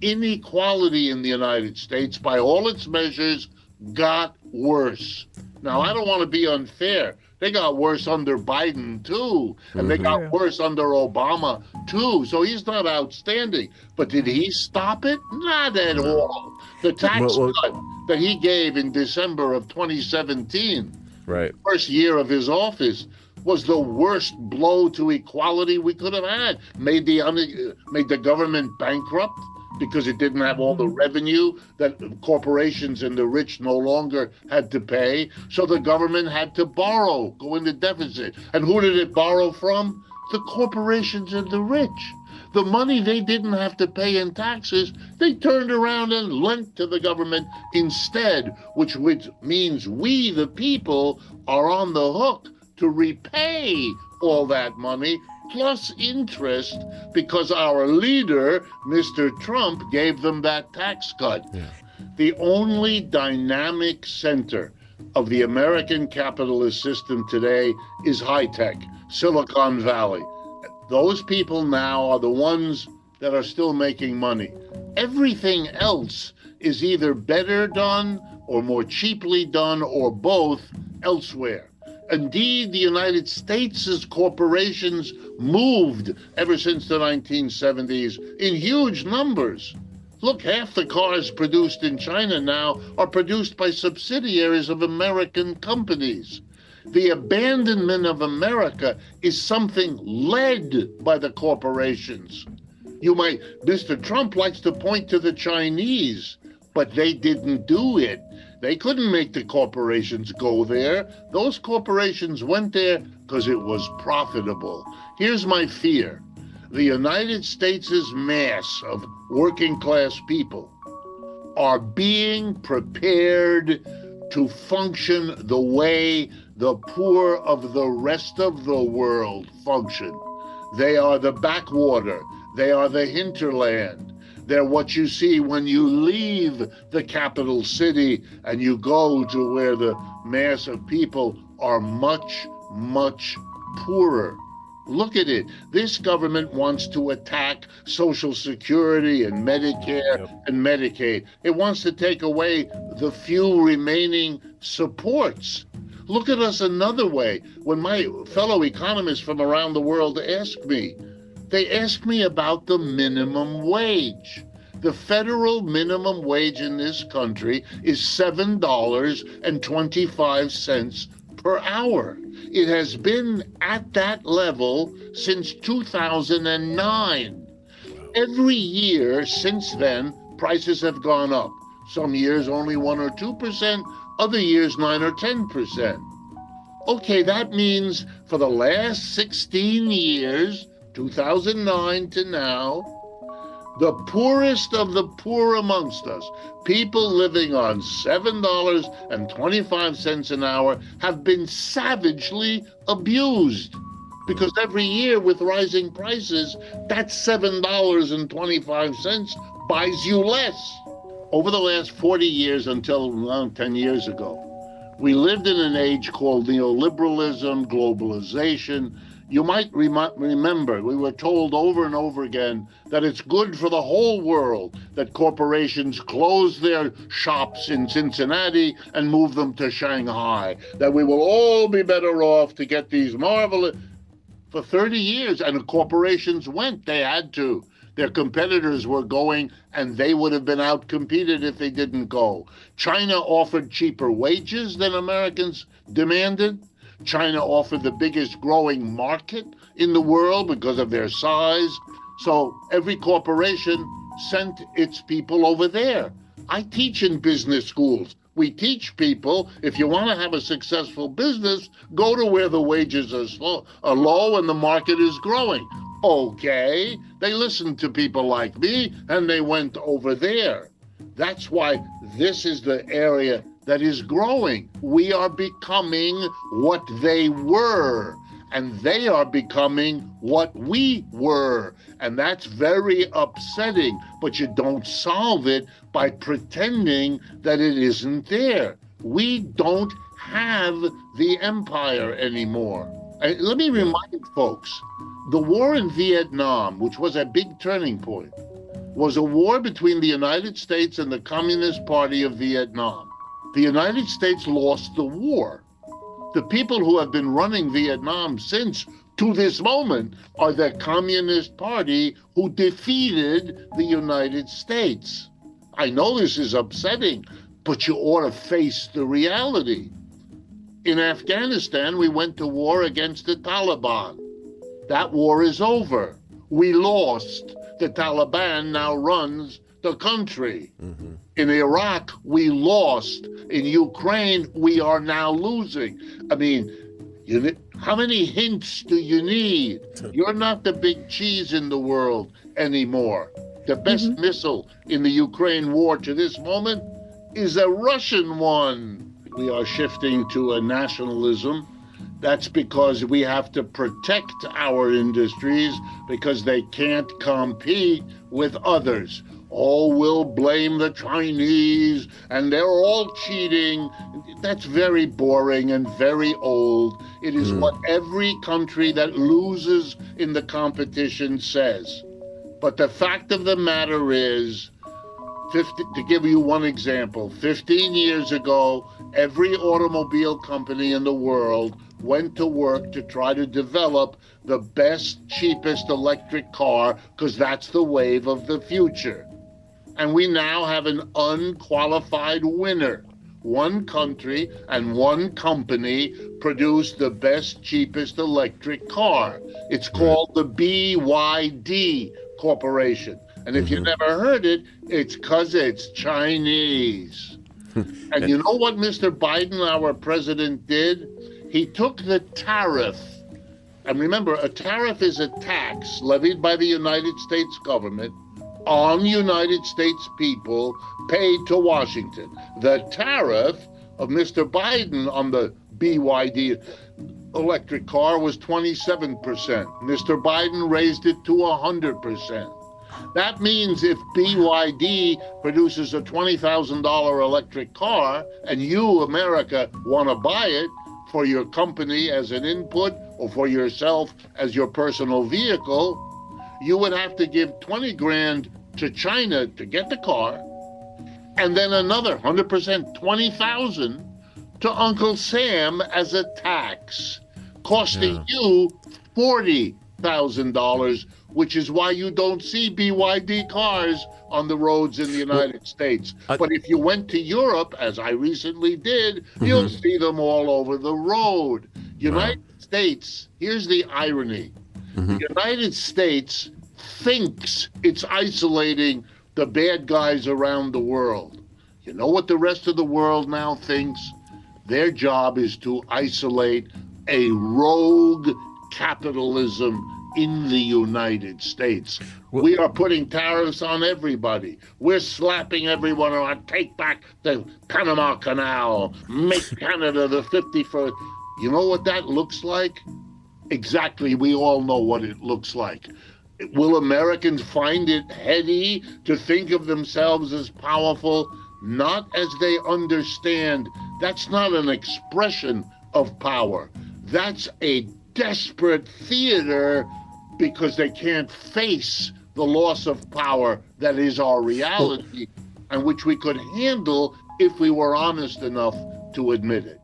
inequality in the United States, by all its measures, got worse. Now, I don't want to be unfair. They got worse under Biden, too. And they got worse under Obama, too. So he's not outstanding. But did he stop it? Not at all. The tax cut that he gave in December of 2017, right, first year of his office, was the worst blow to equality we could have had. Made the government bankrupt because it didn't have all the revenue that corporations and the rich no longer had to pay. So the government had to borrow, go into deficit. And who did it borrow from? The corporations and the rich. The money they didn't have to pay in taxes, they turned around and lent to the government instead, which means we, the people, are on the hook to repay all that money plus interest because our leader, Mr. Trump, gave them that tax cut. Yeah. The only dynamic center of the American capitalist system today is high tech, Silicon Valley. Those people now are the ones that are still making money. Everything else is either better done or more cheaply done or both elsewhere. Indeed, the United States' corporations moved ever since the 1970s in huge numbers. Look, half the cars produced in China now are produced by subsidiaries of American companies. The abandonment of America is something led by the corporations. Mr. Trump likes to point to the Chinese, but they didn't do it. They couldn't make the corporations go there. Those corporations went there because it was profitable. Here's my fear. The United States' mass of working class people are being prepared to function the way the poor of the rest of the world function. They are the backwater. They are the hinterland. They're what you see when you leave the capital city and you go to where the mass of people are much, much poorer. Look at it. This government wants to attack Social Security and Medicare and Medicaid. It wants to take away the few remaining supports. Look at us another way. When my fellow economists from around the world ask me, they ask me about the minimum wage. The federal minimum wage in this country is $7.25 per hour. It has been at that level since 2009. Every year since then, prices have gone up. Some years only 1 or 2%, other years 9 or 10%. Okay, that means for the last 16 years, 2009 to now, the poorest of the poor amongst us, people living on $7.25 an hour, have been savagely abused. Because every year with rising prices, that $7.25 buys you less. Over the last 40 years until around 10 years ago, we lived in an age called neoliberalism, globalization. You might remember, we were told over and over again that it's good for the whole world that corporations close their shops in Cincinnati and move them to Shanghai, that we will all be better off to get these marvelous... For 30 years, and the corporations went, they had to. Their competitors were going, and they would have been outcompeted if they didn't go. China offered cheaper wages than Americans demanded. China offered the biggest growing market in the world because of their size. So every corporation sent its people over there. I teach in business schools. We teach people, if you want to have a successful business, go to where the wages are low and the market is growing. Okay, they listened to people like me and they went over there. That's why this is the area that is growing. We are becoming what they were, and they are becoming what we were. And that's very upsetting, but you don't solve it by pretending that it isn't there. We don't have the empire anymore. Let me remind folks, the war in Vietnam, which was a big turning point, was a war between the United States and the Communist Party of Vietnam. The United States lost the war. The people who have been running Vietnam since to this moment are the Communist Party who defeated the United States. I know this is upsetting, but you ought to face the reality. In Afghanistan, we went to war against the Taliban. That war is over. We lost. The Taliban now runs the country. Mm-hmm. In Iraq, we lost. In Ukraine, we are now losing. I mean, how many hints do you need? You're not the big cheese in the world anymore. The best missile in the Ukraine war to this moment is a Russian one. We are shifting to a nationalism. That's because we have to protect our industries because they can't compete with others. Oh, we'll blame the Chinese and they're all cheating. That's very boring and very old. It is what every country that loses in the competition says. But the fact of the matter is, to give you one example, 15 years ago, every automobile company in the world went to work to try to develop the best, cheapest electric car because that's the wave of the future. And we now have an unqualified winner. One country and one company produced the best, cheapest electric car. It's called the BYD Corporation. And if you never heard it, it's because it's Chinese. And you know what Mr. Biden, our president, did? He took the tariff. And remember, a tariff is a tax levied by the United States government on United States people paid to Washington. The tariff of Mr. Biden on the BYD electric car was 27%. Mr. Biden raised it to 100%. That means if BYD produces a $20,000 electric car and you, America, want to buy it for your company as an input or for yourself as your personal vehicle, you would have to give 20 grand to China to get the car, and then another 100%, 20,000 to Uncle Sam as a tax, costing you $40,000, which is why you don't see BYD cars on the roads in the United States. But if you went to Europe, as I recently did, you'll see them all over the road. United States, here's the irony. The United States thinks it's isolating the bad guys around the world. You know what the rest of the world now thinks? Their job is to isolate a rogue capitalism in the United States. We are putting tariffs on everybody. We're slapping everyone around. Take back the Panama Canal. Make Canada the 51st. You know what that looks like? Exactly. We all know what it looks like. Will Americans find it heady to think of themselves as powerful? Not as they understand. That's not an expression of power. That's a desperate theater because they can't face the loss of power that is our reality and which we could handle if we were honest enough to admit it.